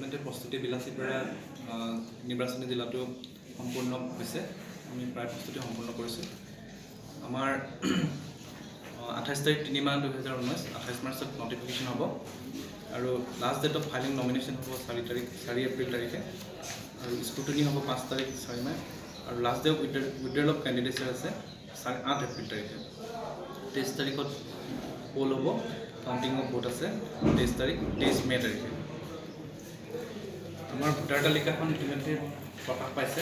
ইতিমধ্যে প্ৰস্তুতি বিলাসীপাৰা নিৰ্বাচনী জিলাটো সম্পূৰ্ণ হৈছে। আমি প্ৰায় প্ৰস্তুতি সম্পূৰ্ণ কৰিছোঁ। আমাৰ 28 তাৰিখ 3 মাহ 2019 28 মাৰ্চত নটিফিকেশ্যন হ'ব আৰু last date of filing nomination হ'ব 4 এপ্ৰিল তাৰিখে আৰু স্ক্ৰুটিনি হ'ব 5 তাৰিখ 4 মাহ আৰু last day of withdrawal of কেণ্ডিডেটছৰ আছে 8 এপ্ৰিল তাৰিখে। 23 তাৰিখত পোল হ'ব, কাউণ্টিং অফ ভোট আছে 23 তাৰিখ 23 মে তাৰিখে। আমাৰ ভোটাৰ তালিকাখন ইতিমধ্যে প্ৰকাশ পাইছে।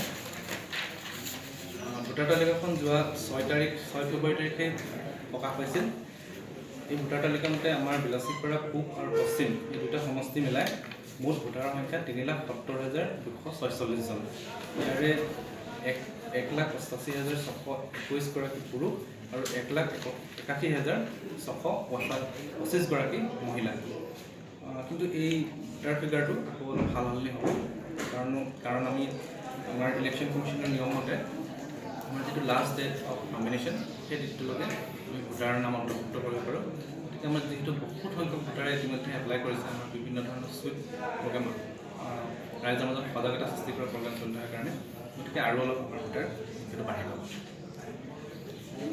ভোটাৰ তালিকাখন যোৱা 6 ফেব্ৰুৱাৰী তাৰিখে প্ৰকাশ পাইছিল। এই ভোটাৰ তালিকা মতে আমাৰ বিলাসীপাৰা পূব আৰু পশ্চিম এই দুটা সমষ্টি মিলাই মুঠ ভোটাৰৰ সংখ্যা 3,70,246 জন। ইয়াৰে 1,85,621 গৰাকী পুৰুষ আৰু 1,81,625 গৰাকী মহিলা। কিন্তু এই ভোটাৰ ফিগাৰটো অলপ ভাল হ'লে হ'ব, কাৰণ আমি আমাৰ ইলেকশ্যন কমিশ্যনৰ নিয়ম মতে আমাৰ যিটো লাষ্ট ডেট অফ নমিনেশ্যন সেই ডেটটোলৈকে আমি ভোটাৰৰ নাম অন্তৰ্ভুক্ত কৰিব পাৰোঁ। গতিকে আমাৰ যিহেতু বহুত সংখ্যক ভোটাৰে ইতিমধ্যে এপ্লাই কৰিছে, আমাৰ বিভিন্ন ধৰণৰ ছুইট প্ৰগ্ৰেম ৰাইজৰ মাজত সজাগতা সৃষ্টি কৰা প্ৰগ্ৰেম চলি থকাৰ কাৰণে গতিকে আৰু অলপ আমাৰ ভোটাৰ সেইটো বাঢ়িব।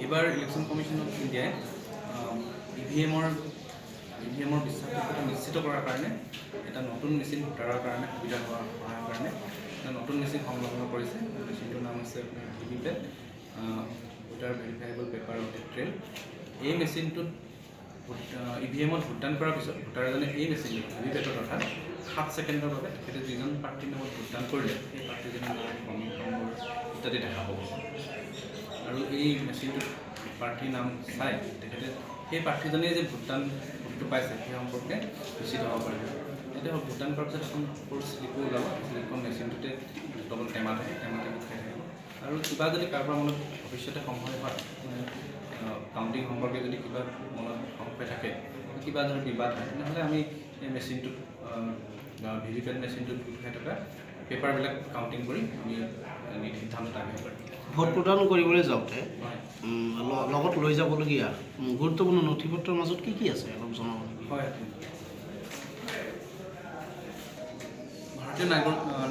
এইবাৰ ইলেকশ্যন কমিশ্যন অফ ইণ্ডিয়াই ইভিএমৰ বিশ্বাসযোগ্যতা নিশ্চিত কৰাৰ কাৰণে এটা নতুন মেচিন ভোটাৰৰ কাৰণে সুবিধা সহায়ৰ কাৰণে এটা নতুন মেচিন সংলগ্ন কৰিছে। মেচিনটোৰ নাম হৈছে আপোনাৰ VVPAT, voter verifiable paper audit trail. এই মেচিনটোত ইভিএমত ভোটদান কৰাৰ পিছত ভোটাৰ এজনে এই মেচিনটোত ভিভিপেটত অৰ্থাৎ 7 ছেকেণ্ডৰ বাবে তেখেতে যিজন প্ৰাৰ্থীৰ নামত ভোটদান কৰিলে সেই প্ৰাৰ্থীজনৰ নাম ইত্যাদি দেখা পাব আৰু এই মেচিনটোত প্ৰাৰ্থীৰ নাম চাই তেখেতে সেই প্ৰাৰ্থীজনে যে ভোটটো পাইছে সেই সম্পৰ্কে নিশ্চিত হ'ব পাৰিব। এতিয়া ভোটদান কৰাৰ পিছত এখন সৰু শ্লিপো ওলাব, শ্লিপখন মেচিনটোতে লগত টেমা থাকে, টেমাতে উঠাই থাকিব আৰু কিবা যদি কাৰোবাৰ মনত ভৱিষ্যতে সংশয় হয়, কাউণ্টিং সম্পৰ্কে যদি কিবা মনত সংশয় থাকে, কিবা ধৰ বিবাদ হয়, তেনেহ'লে আমি এই মেচিনটোত ভিভিপেট মেচিনটোত উঠাই থকা পেপাৰবিলাক কাউণ্টিং কৰি আমি সিদ্ধান্ত আগবাঢ়িব পাৰিম। ভোট প্ৰদান কৰিবলৈ যাওঁতে লগত লৈ যাবলগীয়া গুৰুত্বপূৰ্ণ নথি পত্ৰৰ মাজত কি কি আছে অলপ জনাব নেকি? হয়, ভাৰতীয়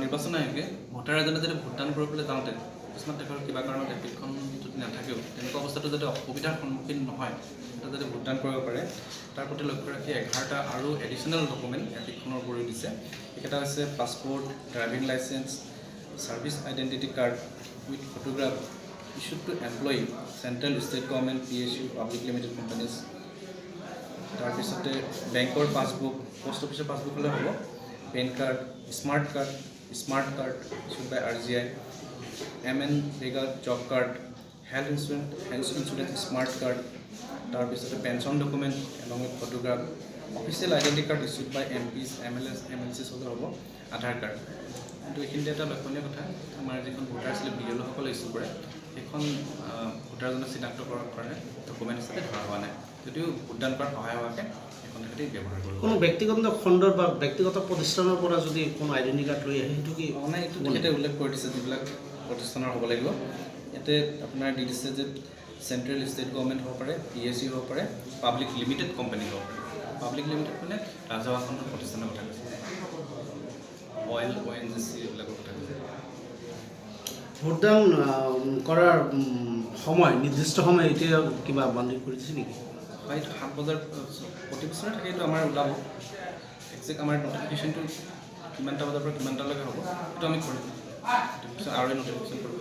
নিৰ্বাচন আয়োগে ভোটাৰ এজনে যদি ভোটদান কৰিবলৈ যাওঁতে কিছুমান তেখেতৰ কিবা কাৰণত এপ্লিকেশ্যন যদি নাথাকেও তেনেকুৱা অৱস্থাটো যাতে অসুবিধাৰ সন্মুখীন নহয়, এটা যাতে ভোটদান কৰিব পাৰে তাৰ প্ৰতি লক্ষ্য ৰাখি 11টা আৰু এডিশ্যনেল ডকুমেণ্ট এপ্লিকেশ্যনৰ উপৰিও দিছে। এইকেইটা হৈছে passport, driving licence, service identity card with photograph issued to employee central state government PSU public limited companies. তাৰপিছতে বেংকৰ পাছবুক, পোষ্ট অফিচৰ পাছবুক হ'লে হ'ব, PAN card, smart card issued by RGI, MNREGA job card, health insurance smart card, তাৰপিছতে pension document along with photograph, official identity card issued by MPs, MLAs, MLCs হ'লে হ'ব, আধাৰ card. কিন্তু এইখিনিতে এটা লক্ষণীয় কথা, আমাৰ যিখন ভোটাৰ শ্লিপ BLO-সকলে ইছ্যু কৰে সেইখন ভোটাৰজনে চিনাক্ত কৰাৰ কাৰণে ডকুমেণ্ট হিচাপে ধৰা হোৱা নাই, যদিও ভোটদান কৰাত সহায় হোৱাকৈ এখন তেখেতে ব্যৱহাৰ কৰিব। কোনো ব্যক্তিগত খণ্ডৰ বা ব্যক্তিগত প্ৰতিষ্ঠানৰ পৰা যদি কোনো আইডেণ্টি কাৰ্ড লৈ আহে সেইটো কি নাই, এইটো তেখেতে উল্লেখ কৰি দিছে যিবিলাক প্ৰতিষ্ঠানৰ হ'ব লাগিব। ইয়াতে আপোনাৰ দি দিছে যে চেণ্ট্ৰেল ষ্টেট গভৰ্ণমেণ্ট হ'ব পাৰে, PSU হ'ব পাৰে, পাব্লিক লিমিটেড কোম্পানী হ'ব পাৰে। পাব্লিক লিমিটেড মানে ৰাজহুৱা খণ্ডৰ প্ৰতিষ্ঠানৰ কথা কৈছে, অইল, ONGC এইবিলাকৰ কথা কৈছে। ভোটদান কৰাৰ সময় নিৰ্দিষ্ট সময় এতিয়া কিবা বান্ধি কৰি দিছে নেকি? হয়, এইটো 7 বজাৰ প্ৰতি বছৰে থাকে, এইটো আমাৰ ওলাব। একজেক্ট আমাৰ নটিফিকেশ্যনটো কিমানটা বজাৰ পৰা কিমানটালৈকে হ'ব সেইটো আমি কৰিম, তাৰপিছত আৰু নটিফিকেশ্যন কৰিব।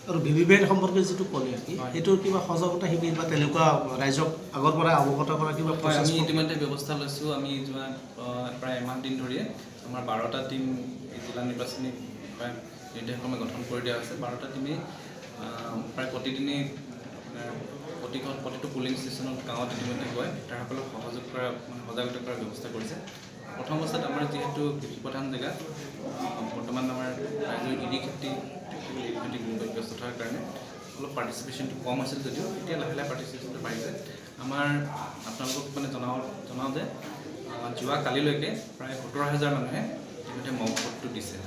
আৰু ভিভিপেট সম্পৰ্কে যিটো ক'লে সেইটোৰ কিবা সজাগতা শিবিৰ বা তেনেকুৱা ৰাইজক আগৰ পৰা অৱগত কৰা কিবা? হয়, আমি ইতিমধ্যে ব্যৱস্থা লৈছোঁ। আমি যোৱা প্ৰায় এমাহ দিন ধৰিয়ে আমাৰ 12টা টীম এই জিলা নিৰ্বাচনী প্ৰায় নিৰ্দেশক্ৰমে গঠন কৰি দিয়া হৈছে। 12টা টীমেই প্ৰায় প্ৰতিদিনেই প্ৰতিটো পুলিং ষ্টেচনত গাঁৱত ইতিমধ্যে গৈ ভোটাৰসকলক সজাগতা কৰাৰ ব্যৱস্থা কৰিছে। প্ৰথম অৱস্থাত আমাৰ যিহেতু কৃষিপ্ৰধান জেগা, বৰ্তমান আমাৰ ৰাইজৰ খেতি ব্যস্ত থকাৰ কাৰণে অলপ পাৰ্টিচিপেশ্যনটো কম আছিল যদিও এতিয়া লাহে লাহে পাৰ্টিচিপেশ্যনটো বাঢ়িছে। আমাৰ আপোনালোকক জনাওঁ যে যোৱা কালিলৈকে প্ৰায় 17,000 মানুহে ইতিমধ্যে মক ভোটটো দিছে।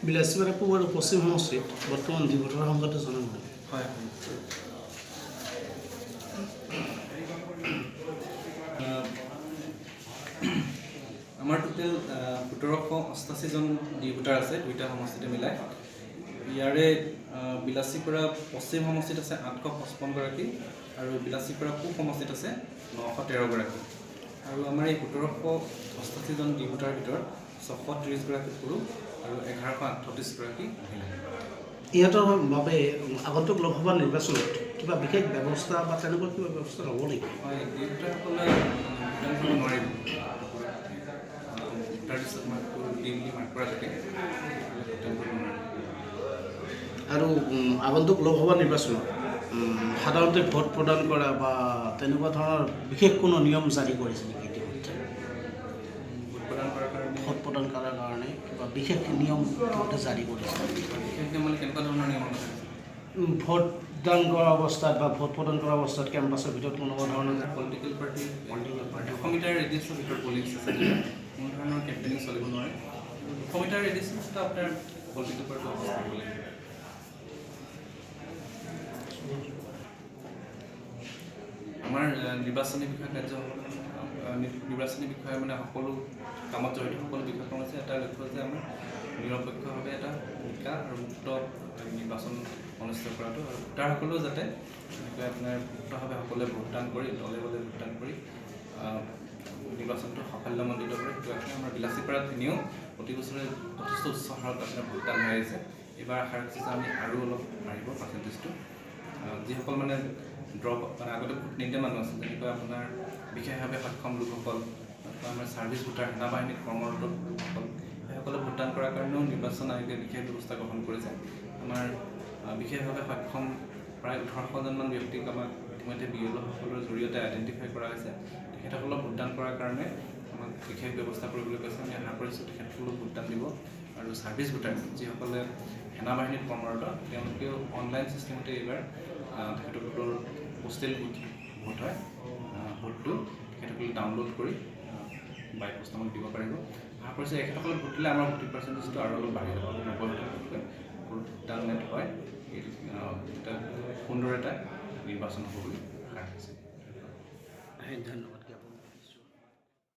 বিলাসীপাৰা পূব আৰু পশ্চিম সমষ্টিত বৰ্তমান ভোটাৰৰ সংখ্যাটো জনাব। হয়, আমাৰ আমাৰ টোটেল 1788জন ডি ভোটাৰ আছে, দুইটা সমষ্টিতে মিলাই। ইয়াৰে বিলাচীৰ পৰা পশ্চিম সমষ্টিত আছে 855 গৰাকী আৰু বিলাচীৰ পৰা পূব সমষ্টিত আছে 913 গৰাকী। আৰু আমাৰ এই 1788জন ডি ভোটাৰৰ ভিতৰত 630 গৰাকী পুৰুষ আৰু 1138 গৰাকী মহিলা। ইহঁতৰ বাবে আগন্তুক লোকসভা নিৰ্বাচনত কিবা বিশেষ ব্যৱস্থা বা তেনেকুৱা কিবা ব্যৱস্থা ল'ব নেকি? হয়, ডি ভোটাৰসকলে ভোটদান কৰিব নোৱাৰিব। ভোটাৰ লিষ্টত ডি বুলি মাৰ্ক কৰা থাকে, ভোটদান কৰিব নোৱাৰিব। আৰু আগন্তুক লোকসভা নিৰ্বাচনত সাধাৰণতে ভোট প্ৰদান কৰা বা তেনেকুৱা ধৰণৰ বিশেষ কোনো নিয়ম জাৰি কৰিছে নেকি ইতিমধ্যে? ভোট প্ৰদান কৰাৰ কাৰণে ভোট প্ৰদান কৰাৰ কাৰণে কিবা বিশেষ নিয়ম ইতিমধ্যে জাৰি কৰিছে? বিশেষ নিয়ম মানে কেনেকুৱা ধৰণৰ নিয়ম আছে? ভোটদান কৰা অৱস্থাত বা ভোট প্ৰদান কৰা অৱস্থাত কেম্পাছৰ ভিতৰত কোনোবা ধৰণৰ পলিটিকেল পাৰ্টি 100 মিটাৰ ৰেডিয়াছৰ ভিতৰত পলিং আছে, কোনো ধৰণৰ কেম্পেইনিং চলিব নোৱাৰে। 200 মিটাৰ ৰেডিয়াছত আপোনাৰ পলিটিকেল পাৰ্টি অফিচ কৰিব লাগিব। আমাৰ নিৰ্বাচনী বিষয়া নিৰ্বাচনী বিষয়ে মানে সকলো কামত জড়িত সকলো বিষয়ক্ৰম আছে। এটা লক্ষ্য যে আমাৰ নিৰপেক্ষভাৱে এটা নিকা আৰু মুক্ত নিৰ্বাচন অনুষ্ঠিত কৰাটো, আৰু ভোটাৰসকলেও যাতে এনেকৈ আপোনাৰ মুক্তভাৱে সকলোৱে ভোটদান কৰি দলে বলে ভোটদান কৰি নিৰ্বাচনটো সাফল্যমণ্ডিত কৰে। সেইটো কাৰণে আমাৰ বিলাচীপাৰাত এনেও প্ৰতি বছৰে যথেষ্ট উচ্চ হাৰত আপোনাৰ ভোটদান হৈ আহিছে। এইবাৰ আশা ৰাখিছোঁ যে আমি আৰু অলপ বাঢ়িব পাৰ্চেণ্টেজটো। যিসকল মানে মানে আগতে ভোট নিদিয়া মানুহ আছে, যেনেকৈ আপোনাৰ বিশেষভাৱে সক্ষম লোকসকল, আমাৰ ছাৰ্ভিচ ভোটাৰ, সেনা বাহিনীত কৰ্মৰত লোকসকল, সেইসকলে ভোটদান কৰাৰ কাৰণেও নিৰ্বাচন আয়োগে বিশেষ ব্যৱস্থা গ্ৰহণ কৰিছে। আমাৰ বিশেষভাৱে সক্ষম প্ৰায় 1800জনমান ব্যক্তিক আমাক ইতিমধ্যে BLOসকলৰ জৰিয়তে আইডেণ্টিফাই কৰা হৈছে। তেখেতসকলক ভোটদান কৰাৰ কাৰণে আমাক বিশেষ ব্যৱস্থা কৰিবলৈ কৈছে। আমি আশা কৰিছোঁ তেখেতসকলক ভোটদান দিব। আৰু ছাৰ্ভিচ ভোটাৰ যিসকলে সেনা বাহিনীত কৰ্মৰত, তেওঁলোকেও অনলাইন ছিষ্টেমতে এইবাৰ তেখেতসকলৰ পোষ্টেল ভোট হয়, ভোটটো তেখেতসকলে ডাউনলোড কৰি বাই পোষ্ট আমাক দিব পাৰিব। আশা কৰিছোঁ এখেতসকলক ভোট দিলে আমাৰ ভোটিং পাৰ্চেণ্টেজটো আৰু অলপ বাঢ়ি যাব। 90% ভোটদান হয়, এটা সুন্দৰ এটা নিৰ্বাচন হ'ব বুলি আশা ৰাখিছোঁ। ধন্যবাদ।